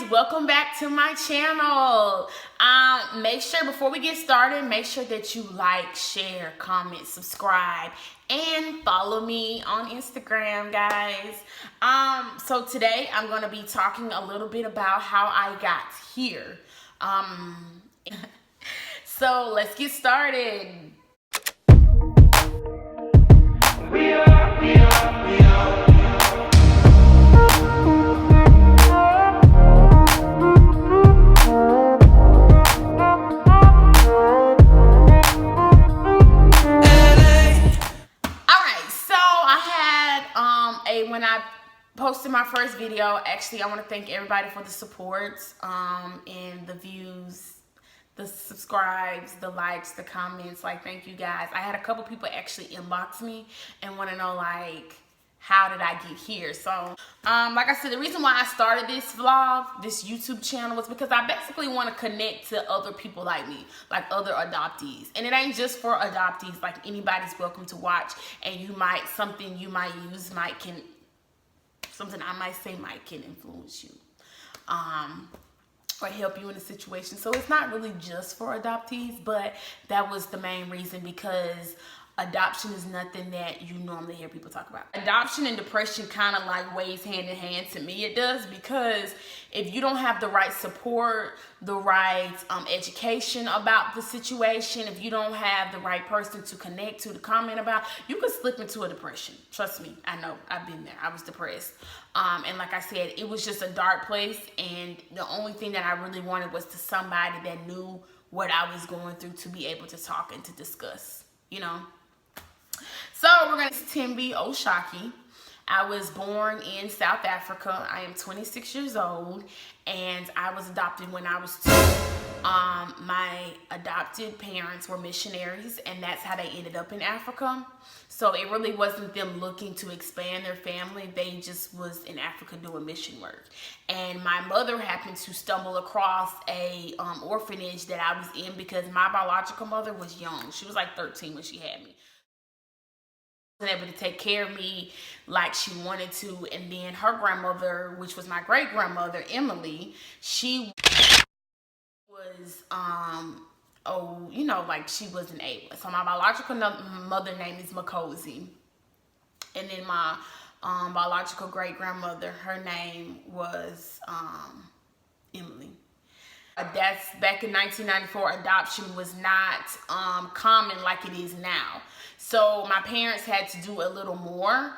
welcome back to my channel. Make sure before we get started, make sure that you like, share, comment, subscribe, and follow me on Instagram, guys. So today I'm going to be talking a little bit about how I got here. So let's get started. When I posted my first video, actually I want to thank everybody for the support and the views, the subscribes, the likes, the comments. Like, thank you guys. I had a couple people actually inbox me and want to know, like, how did I get here? So like I said, the reason why I started this vlog, this YouTube channel, was because I basically want to connect to other people like me, like other adoptees. And it ain't just for adoptees, like anybody's welcome to watch. And you might, something you might use something I might say can influence you or help you in a situation. So it's not really just for adoptees, but that was the main reason, because adoption is nothing that you normally hear people talk about. Adoption and depression kind of like weighs hand in hand. To me it does, because if you don't have the right support, the right education about the situation, if you don't have the right person to connect to comment about, you could slip into a depression. Trust me, I know, I've been there. I was depressed. And like I said, it was just a dark place, and the only thing that I really wanted was somebody that knew what I was going through to be able to talk and to discuss, you know. So we're going to Thembi Oshaki. I was born in South Africa. I am 26 years old, and I was adopted when I was 2. My adopted parents were missionaries, and that's how they ended up in Africa. So it really wasn't them looking to expand their family. They just was in Africa doing mission work. And my mother happened to stumble across a orphanage that I was in, because my biological mother was young. She was like 13 when she had me. Able to take care of me like she wanted to. And then her grandmother, which was my great grandmother Emily, she was you know, like, she wasn't able. So my biological mother name is Makosi, and then my biological great grandmother, her name was Emily. That's back in 1994. Adoption was not common like it is now. So my parents had to do a little more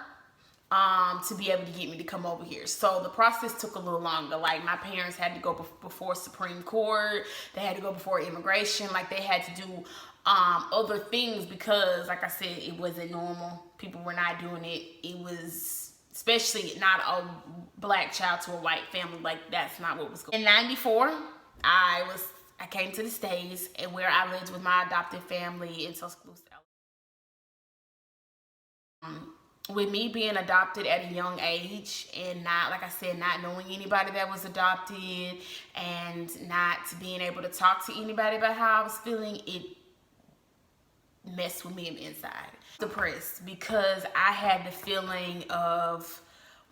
to be able to get me to come over here. So the process took a little longer. Like, my parents had to go before Supreme Court. They had to go before immigration. Like, they had to do other things, because, like I said, it wasn't normal. People were not doing it. It was, especially not a black child to a white family. Like, that's not what was going on. In 94, I came to the States, and where I lived with my adopted family in Tuscaloosa. With me being adopted at a young age, and not, like I said, not knowing anybody that was adopted, and not being able to talk to anybody about how I was feeling, it messed with me inside. Depressed, because I had the feeling of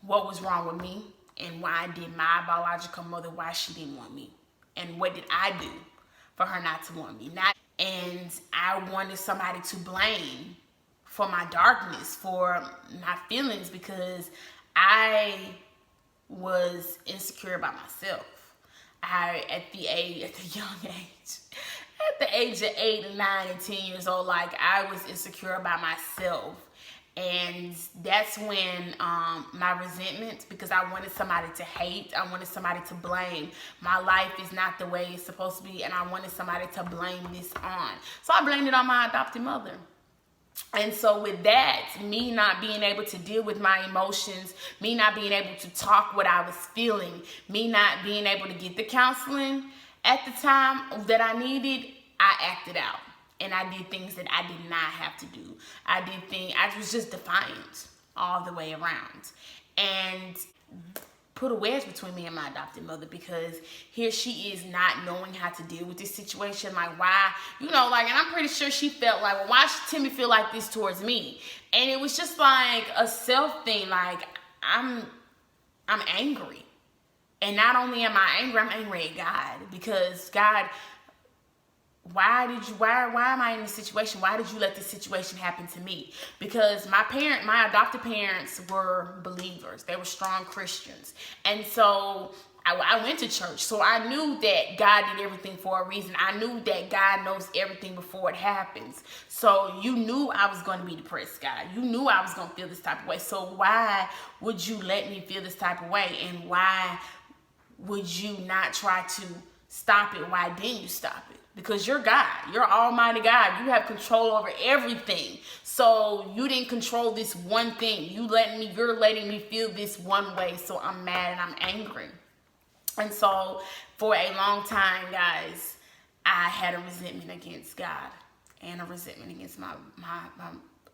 what was wrong with me, and why did my biological mother, why she didn't want me, and what did I do for her not to want me. And I wanted somebody to blame for my darkness, for my feelings, because I was insecure about myself. At the age of 8 and 9 and 10 years old, like, I was insecure about myself. And that's when my resentment, because I wanted somebody to hate, I wanted somebody to blame. My life is not the way it's supposed to be, and I wanted somebody to blame this on. So I blamed it on my adopted mother. And so with that, me not being able to deal with my emotions, me not being able to talk what I was feeling, me not being able to get the counseling at the time that I needed, I acted out. And I did things that I did not have to do. I was just defiant all the way around. And put a wedge between me and my adopted mother, because here she is not knowing how to deal with this situation. Like, why, you know, like, and I'm pretty sure she felt like, well, why should Thembi feel like this towards me? And it was just like a self thing. Like, I'm angry. And not only am I angry, I'm angry at God, because God, why am I in this situation? Why did you let this situation happen to me? Because my adopted parents were believers. They were strong Christians. And so I went to church. So I knew that God did everything for a reason. I knew that God knows everything before it happens. So you knew I was going to be depressed, God. You knew I was going to feel this type of way. So why would you let me feel this type of way? And why would you not try to stop it? Why didn't you stop it? Because you're God. You're Almighty God. You have control over everything. So you didn't control this one thing. You're letting me feel this one way. So I'm mad and I'm angry. And so for a long time, guys, I had a resentment against God and a resentment against my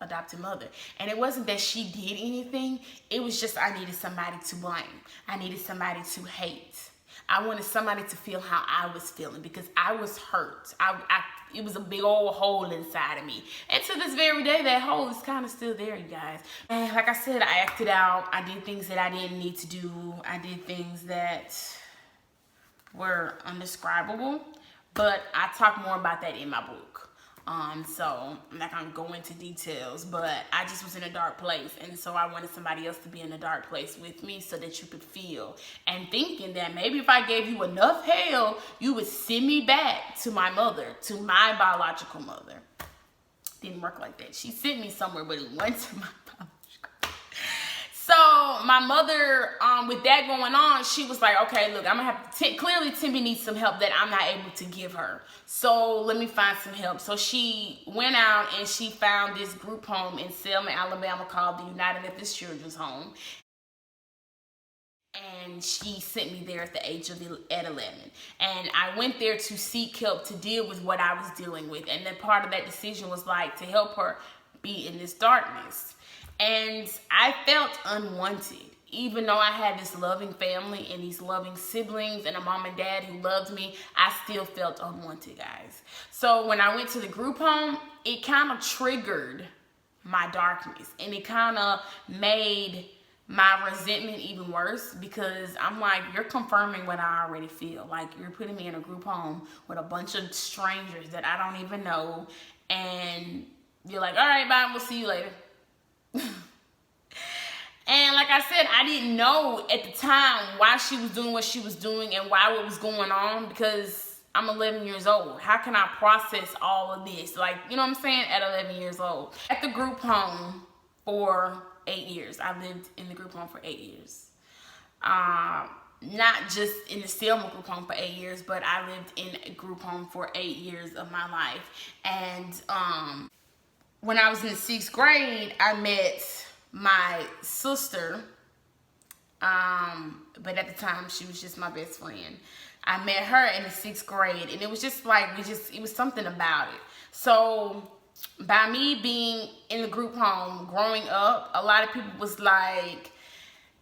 adopted mother. And it wasn't that she did anything. It was just I needed somebody to blame. I needed somebody to hate. I wanted somebody to feel how I was feeling, because I was hurt. It was a big old hole inside of me. And to this very day, that hole is kind of still there, you guys. And like I said, I acted out. I did things that I didn't need to do. I did things that were undescribable. But I talk more about that in my book. So I'm not gonna go into details, but I just was in a dark place, and so I wanted somebody else to be in a dark place with me so that you could feel, and thinking that maybe if I gave you enough hell, you would send me back to my mother, to my biological mother. Didn't work like that. She sent me somewhere, but it went to my biological. So my mother, with that going on, she was like, okay, look, I'm gonna have to, clearly Timmy needs some help that I'm not able to give her. So let me find some help. So she went out and she found this group home in Selma, Alabama called the United Methodist Children's Home. And she sent me there at the age of 11. And I went there to seek help to deal with what I was dealing with. And then part of that decision was like to help her be in this darkness. And I felt unwanted, even though I had this loving family and these loving siblings and a mom and dad who loved me. I still felt unwanted, guys. So when I went to the group home, it kind of triggered my darkness, and it kind of made my resentment even worse, because I'm like, you're confirming what I already feel. Like, you're putting me in a group home with a bunch of strangers that I don't even know, and you're like, all right, bye, we'll see you later. And like I said, I didn't know at the time why she was doing what she was doing and why what was going on, because I'm 11 years old. How can I process all of this? Like, you know what I'm saying? At 11 years old. At the group home for 8 years. I lived in the group home for 8 years. Not just in the Selma group home for 8 years, but I lived in a group home for 8 years of my life. And when I was in the 6th grade, I met my sister, but at the time she was just my best friend. I met her in the 6th grade, and it was just like, it was something about it. So by me being in the group home, growing up, a lot of people was like,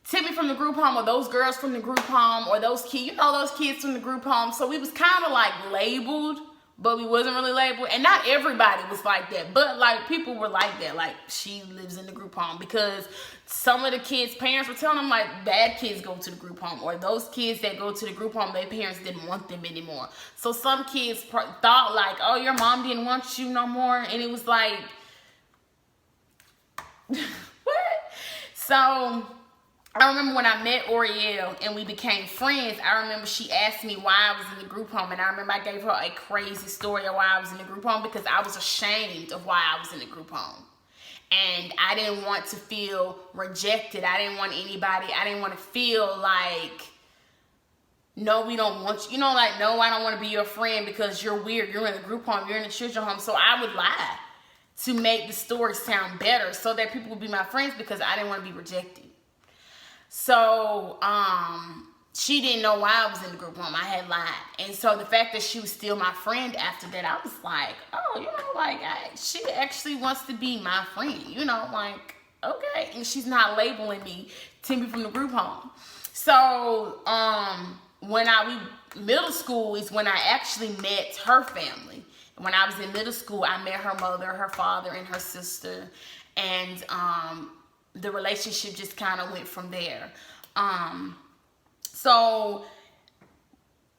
Timmy from the group home, or those girls from the group home, or those kids, you know, those kids from the group home. So we was kind of like labeled, but we wasn't really labeled. And not everybody was like that, but like people were like that, like she lives in the group home, because some of the kids' parents were telling them like bad kids go to the group home, or those kids that go to the group home, their parents didn't want them anymore. So some kids thought like, oh, your mom didn't want you no more. And it was like, what? So I remember when I met Oriel and we became friends, I remember she asked me why I was in the group home, and I remember I gave her a crazy story of why I was in the group home, because I was ashamed of why I was in the group home. And I didn't want to feel rejected. I didn't want to feel like, no, we don't want you. You know, like, no, I don't want to be your friend because you're weird. You're in the group home. You're in the children's home. So I would lie to make the story sound better so that people would be my friends, because I didn't want to be rejected. So, she didn't know why I was in the group home. I had lied. And so the fact that she was still my friend after that, I was like, oh, you know, like, she actually wants to be my friend, you know, like, okay. And she's not labeling me Timmy from the group home. So, middle school is when I actually met her family. When I was in middle school, I met her mother, her father, and her sister. And, the relationship just kind of went from there. So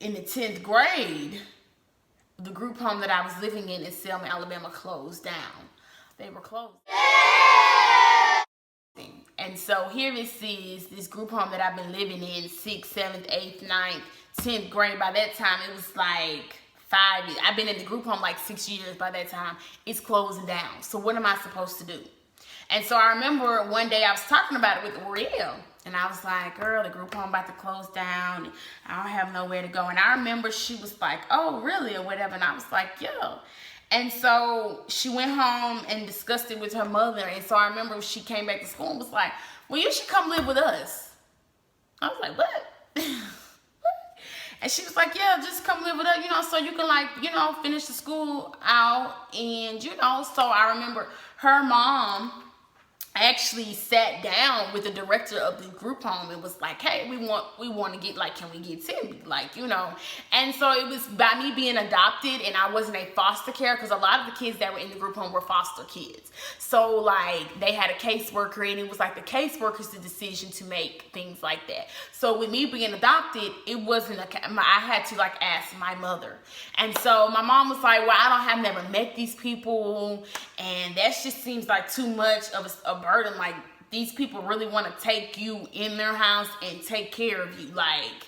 in the 10th grade, the group home that I was living in Selma, Alabama closed down. They were closed. And so here this is, this group home that I've been living in 6th, 7th, 8th, 9th, 10th grade. By that time, it was like 5 years. I've been in the group home like 6 years by that time. It's closing down. So what am I supposed to do? And so I remember one day I was talking about it with Oriel. And I was like, girl, the group home about to close down. I don't have nowhere to go. And I remember she was like, oh, really? Or whatever. And I was like, yeah. And so she went home and discussed it with her mother. And so I remember she came back to school and was like, well, you should come live with us. I was like, what? And she was like, yeah, just come live with us, you know, so you can, like, you know, finish the school out. And, you know, so I remember her mom actually sat down with the director of the group home and was like, hey, we want to get, like, can we get Timmy, like, you know. And so it was by me being adopted, and I wasn't a foster care, because a lot of the kids that were in the group home were foster kids. So, like, they had a caseworker, and it was like the caseworker's decision to make things like that. So with me being adopted, it wasn't I had to, like, ask my mother. And so my mom was like, well, I have never met these people, and that just seems like too much of a burden. Like, these people really want to take you in their house and take care of you, like,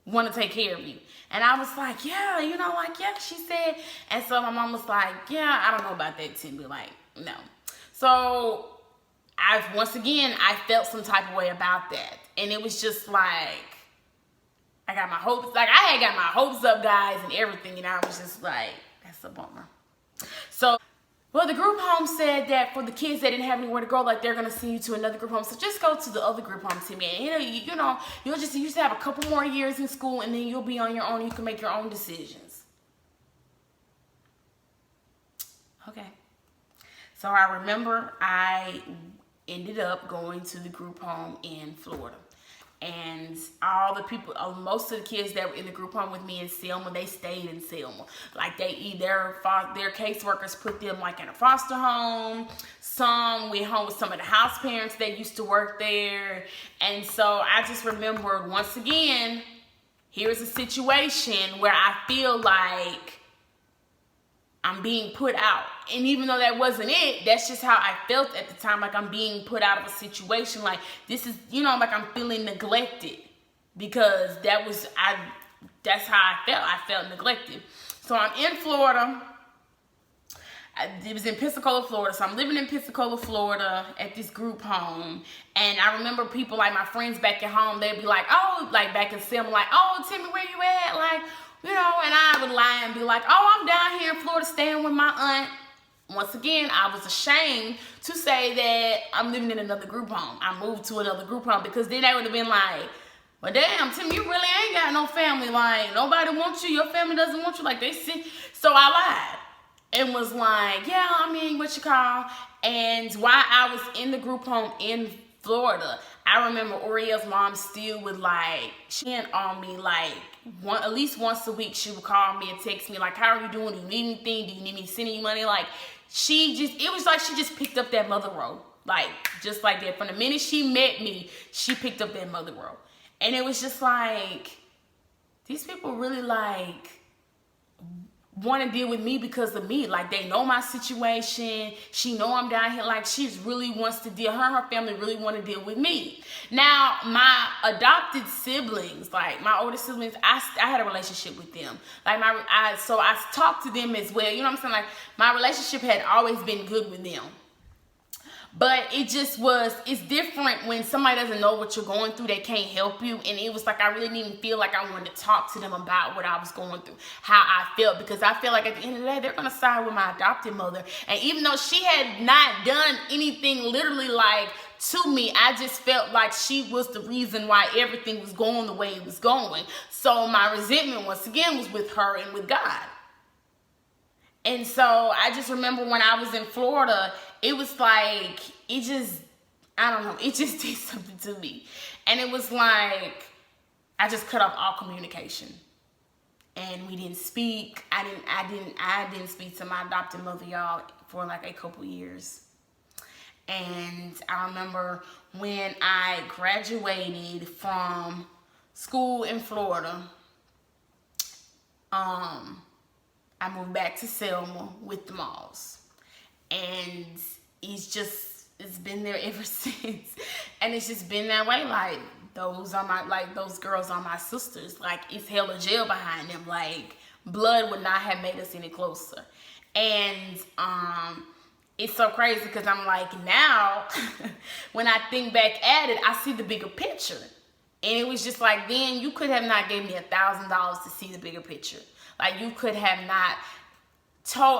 want to take care of you. And I was like, yeah, you know, like, yeah, she said. And so my mom was like, yeah, I don't know about that, Timmy, like, no. So once again, I felt some type of way about that. And it was just like, I got my hopes, like, I had got my hopes up, guys, and everything. And I was just like, that's a bummer. So, well, the group home said that for the kids that didn't have anywhere to go, like, they're gonna send you to another group home. So just go to the other group home, Timmy. And you know, you just have a couple more years in school, and then you'll be on your own. You can make your own decisions. Okay. So I remember I ended up going to the group home in Florida. And all the people, most of the kids that were in the group home with me in Selma, they stayed in Selma. Like, their caseworkers put them, like, in a foster home. Some went home with some of the house parents that used to work there. And so I just remembered, once again, here's a situation where I feel like I'm being put out. And even though that wasn't it, that's just how I felt at the time. Like, I'm being put out of a situation. Like, this is, you know, like, I'm feeling neglected. Because that's how I felt. I felt neglected. So I'm in Florida. It was in Pensacola, Florida. So I'm living in Pensacola, Florida at this group home. And I remember people, like, my friends back at home, they'd be like, oh, like, back in Selma, like, oh, Timmy, where you at? Like, you know, and I would lie and be like, oh, I'm down here in Florida staying with my aunt. Once again, I was ashamed to say that I'm living in another group home. I moved to another group home, because then they would have been like, well, damn, Tim, you really ain't got no family. Like, nobody wants you. Your family doesn't want you. Like, they see. So I lied and was like, yeah, I mean, what you call. And while I was in the group home in Florida, I remember Oriel's mom still would, like, check on me, like, at least once a week. She would call me and text me, like, how are you doing? Do you need anything? Do you need me to send you money? Like, it was like she just picked up that mother role. Like, just like that. From the minute she met me, she picked up that mother role. And it was just like, these people really, like, want to deal with me because of me. Like, they know my situation. She know I'm down here. Like, she really wants to deal. Her and her family really want to deal with me. Now, my adopted siblings, like my older siblings, I had a relationship with them. Like, so I talked to them as well. You know what I'm saying? Like, my relationship had always been good with them. But it just was, it's different when somebody doesn't know what you're going through, they can't help you. And it was like, I really didn't even feel like I wanted to talk to them about what I was going through, how I felt. Because I feel like at the end of the day, they're going to side with my adopted mother. And even though she had not done anything literally like to me, I just felt like she was the reason why everything was going the way it was going. So my resentment, once again, was with her and with God. And so I just remember when I was in Florida, it was like, it just, I don't know, it just did something to me. And it was like, I just cut off all communication. And we didn't speak. I didn't speak to my adopted mother, y'all, for like a couple years. And I remember when I graduated from school in Florida, I moved back to Selma with the Malls, and it's been there ever since, and it's just been that way. Like, those girls are my sisters. Like, it's hella jail behind them. Like, blood would not have made us any closer. And it's so crazy because I'm like, now when I think back at it, I see the bigger picture. And it was just like, then you could have not gave me $1,000 to see the bigger picture. Like, you could have not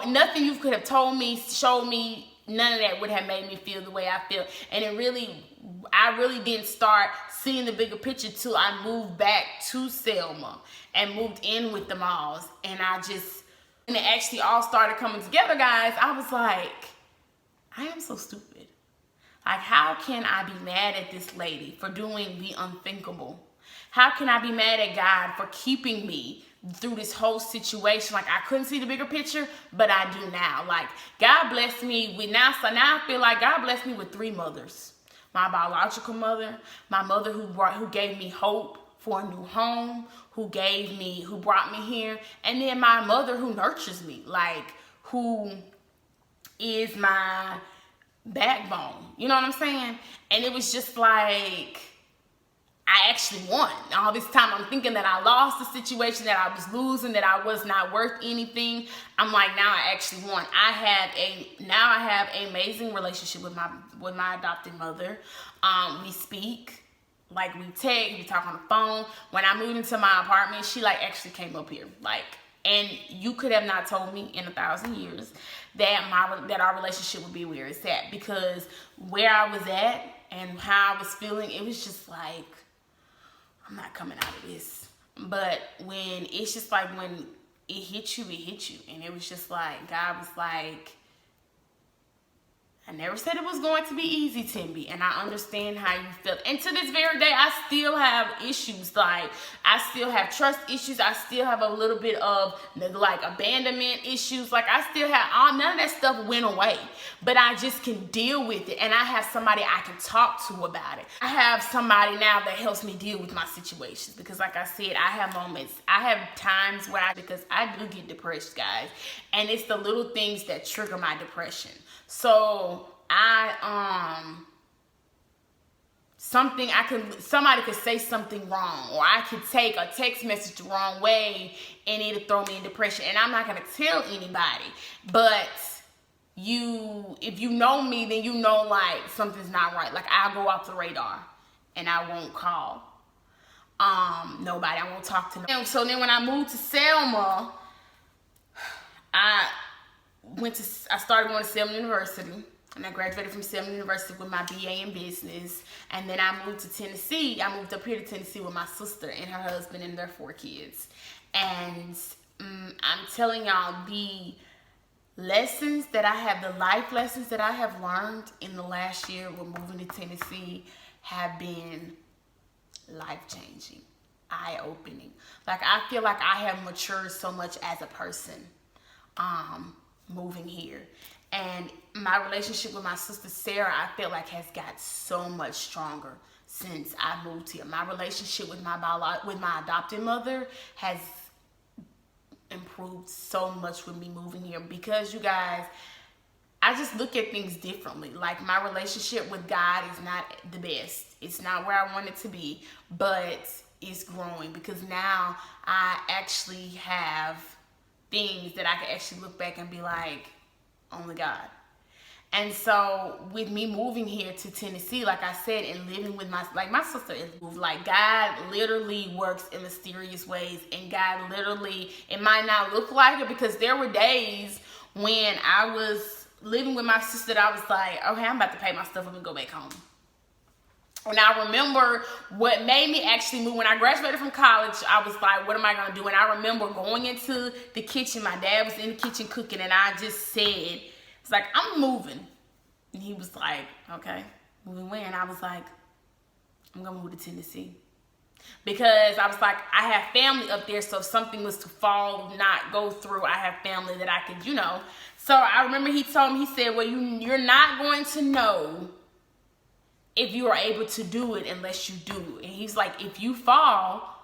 nothing you could have told me, showed me, none of that would have made me feel the way I feel. And I really didn't start seeing the bigger picture till I moved back to Selma and moved in with the Malls. And when it actually all started coming together, guys, I was like, I am so stupid. Like, how can I be mad at this lady for doing the unthinkable? How can I be mad at God for keeping me through this whole situation? Like, I couldn't see the bigger picture, but I do now. Like, God blessed me with now I feel like God blessed me with 3 mothers. My biological mother, my mother who gave me hope for a new home, who brought me here, and then my mother who nurtures me, like, who is my backbone. You know what I'm saying? And it was just like, I actually won. All this time I'm thinking that I lost the situation, that I was losing, that I was not worth anything. I'm like, now I actually won. I have an amazing relationship with my adopted mother. We speak, like, we text, we talk on the phone. When I moved into my apartment, she like actually came up here. Like, and you could have not told me in 1,000 years that our relationship would be where it's at, because where I was at and how I was feeling, it was just like, I'm not coming out of this. But when it's just like, when it hit you, and it was just like, God was like, I never said it was going to be easy, Timby, and I understand how you feel. And to this very day, I still have issues. Like, I still have trust issues. I still have a little bit of, like, abandonment issues. Like, I still have, none of that stuff went away, but I just can deal with it, and I have somebody I can talk to about it. I have somebody now that helps me deal with my situations, because like I said, I have moments, I have times where because I do get depressed, guys, and it's the little things that trigger my depression. So somebody could say something wrong, or I could take a text message the wrong way and it'll throw me in depression. And I'm not gonna tell anybody, but if you know me, then you know, like, something's not right. Like, I'll go off the radar and I won't call nobody. I won't talk to nobody. So then when I moved to Selma, I started going to Selma University, and I graduated from Selma University with my BA in business. And then I moved to Tennessee. I moved up here to Tennessee with my sister and her husband and their 4 kids. And I'm telling y'all, the lessons that I have, the life lessons that I have learned in the last year with moving to Tennessee have been life-changing, eye-opening. Like, I feel like I have matured so much as a person moving here. And my relationship with my sister Sarah, I feel like, has got so much stronger since I moved here. My relationship with my adopted mother has improved so much with me moving here, because, you guys, I just look at things differently. Like, my relationship with God is not the best. It's not where I want it to be, but it's growing, because now I actually have things that I can actually look back and be like, only God. And so with me moving here to Tennessee, like I said, and living with my sister is moved. Like, God literally works in mysterious ways, and God literally, it might not look like it, because there were days when I was living with my sister that I was like, okay, I'm about to pay my stuff up and go back home. And I remember what made me actually move. When I graduated from college, I was like, what am I going to do? And I remember going into the kitchen. My dad was in the kitchen cooking, and I just said, it's like, I'm moving. And he was like, okay, moving where? And I was like, I'm going to move to Tennessee. Because I was like, I have family up there, so if something was to fall, not go through, I have family that I could, So I remember he told me, he said, well, you're not going to know if you are able to do it unless you do. And he's like, if you fall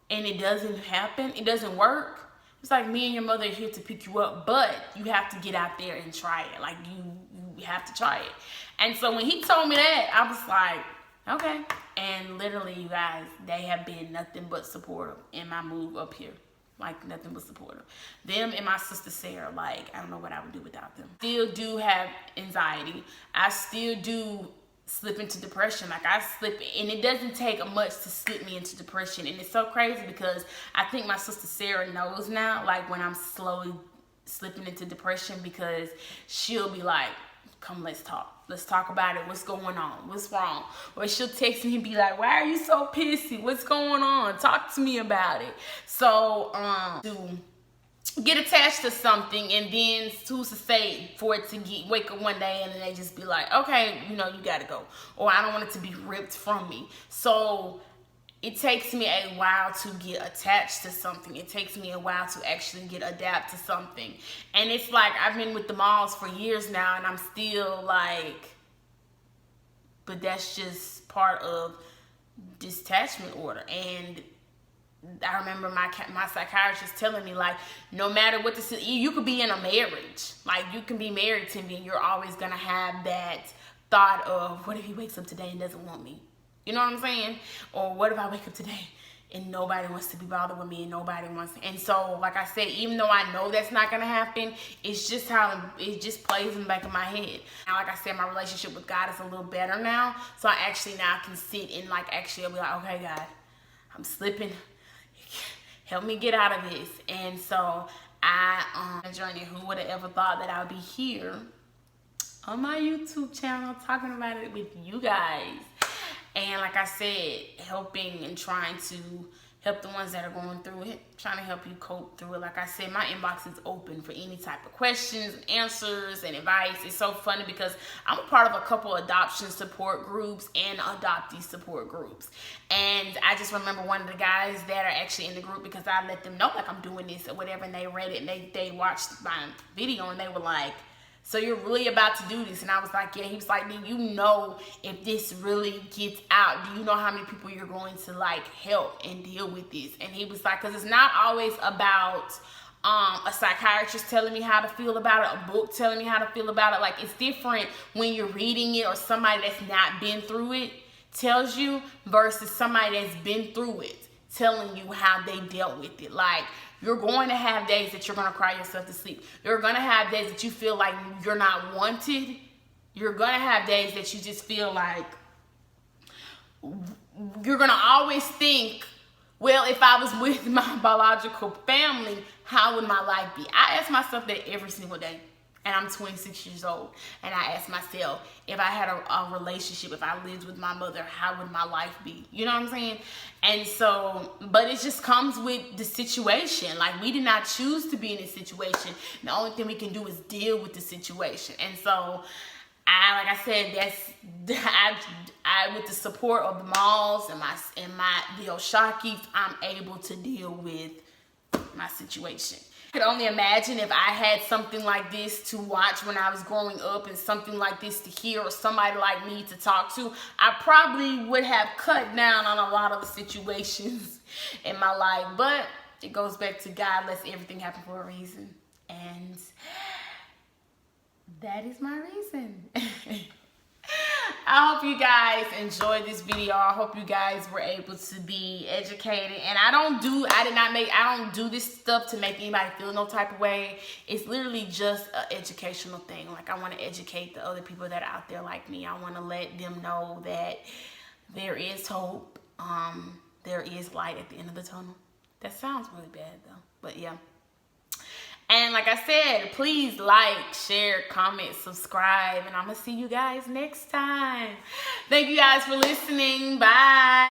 and it doesn't happen, it doesn't work, it's like me and your mother are here to pick you up, but you have to get out there and try it. Like, you have to try it. And so when he told me that, I was like, okay. And literally, you guys, they have been nothing but supportive in my move up here. Like, nothing but supportive. Them and my sister Sarah, like, I don't know what I would do without them. Still do have anxiety. I still do slip into depression. Like, I slip, and it doesn't take much to slip me into depression. And it's so crazy because I think my sister Sarah knows now, like, when I'm slowly slipping into depression, because she'll be like, come, let's talk. Let's talk about it. What's going on? What's wrong? Or she'll text me and be like, why are you so pissy? What's going on? Talk to me about it. So, to get attached to something, and then who's to say for it to wake up one day and then they just be like, okay, you know, you gotta go. Or I don't want it to be ripped from me. So it takes me a while to get attached to something. It takes me a while to actually adapt to something. And it's like, I've been with the malls for years now, and I'm still like, but that's just part of detachment order. And I remember my psychiatrist telling me, like, no matter what you could be in a marriage. Like, you can be married to me and you're always going to have that thought of, what if he wakes up today and doesn't want me? You know what I'm saying? Or what if I wake up today and nobody wants to be bothered with me and nobody wants to. And so, like I said, even though I know that's not going to happen, it's just how it just plays in the back of my head. Now, like I said, my relationship with God is a little better now. So I actually now can sit and like actually I'll be like, okay, God, I'm slipping. Help me get out of this. And so journey, who would have ever thought that I would be here on my YouTube channel talking about it with you guys. And like I said, helping and trying to help the ones that are going through it, trying to help you cope through it. Like I said, my inbox is open for any type of questions and answers and advice. It's so funny because I'm a part of a couple adoption support groups and adoptee support groups. And I just remember one of the guys that are actually in the group, because I let them know like I'm doing this or whatever, and they read it and they watched my video and they were like, so you're really about to do this? And I was like, yeah. He was like, do you know if this really gets out? Do you know how many people you're going to like help and deal with this? And he was like, because it's not always about a psychiatrist telling me how to feel about it, a book telling me how to feel about it. Like, it's different when you're reading it or somebody that's not been through it tells you versus somebody that's been through it telling you how they dealt with it. Like, you're going to have days that you're going to cry yourself to sleep. You're going to have days that you feel like you're not wanted. You're going to have days that you just feel like you're going to always think, well, if I was with my biological family, how would my life be? I ask myself that every single day. And I'm 26 years old. And I ask myself, if I had a relationship, if I lived with my mother, how would my life be? You know what I'm saying? And so, but it just comes with the situation. Like, we did not choose to be in this situation. The only thing we can do is deal with the situation. And so, like I said, I with the support of the malls and the Oshakis, I'm able to deal with my situation. I could only imagine if I had something like this to watch when I was growing up and something like this to hear, or somebody like me to talk to, I probably would have cut down on a lot of the situations in my life. But it goes back to God lets everything happen for a reason. And that is my reason. I hope you guys enjoyed this video. I hope you guys were able to be educated. And I don't do this stuff to make anybody feel no type of way. It's literally just an educational thing. Like, I want to educate the other people that are out there like me. I want to let them know that there is hope. There is light at the end of the tunnel. That sounds really bad though, but yeah. And like I said, please like, share, comment, subscribe, and I'm going to see you guys next time. Thank you guys for listening. Bye.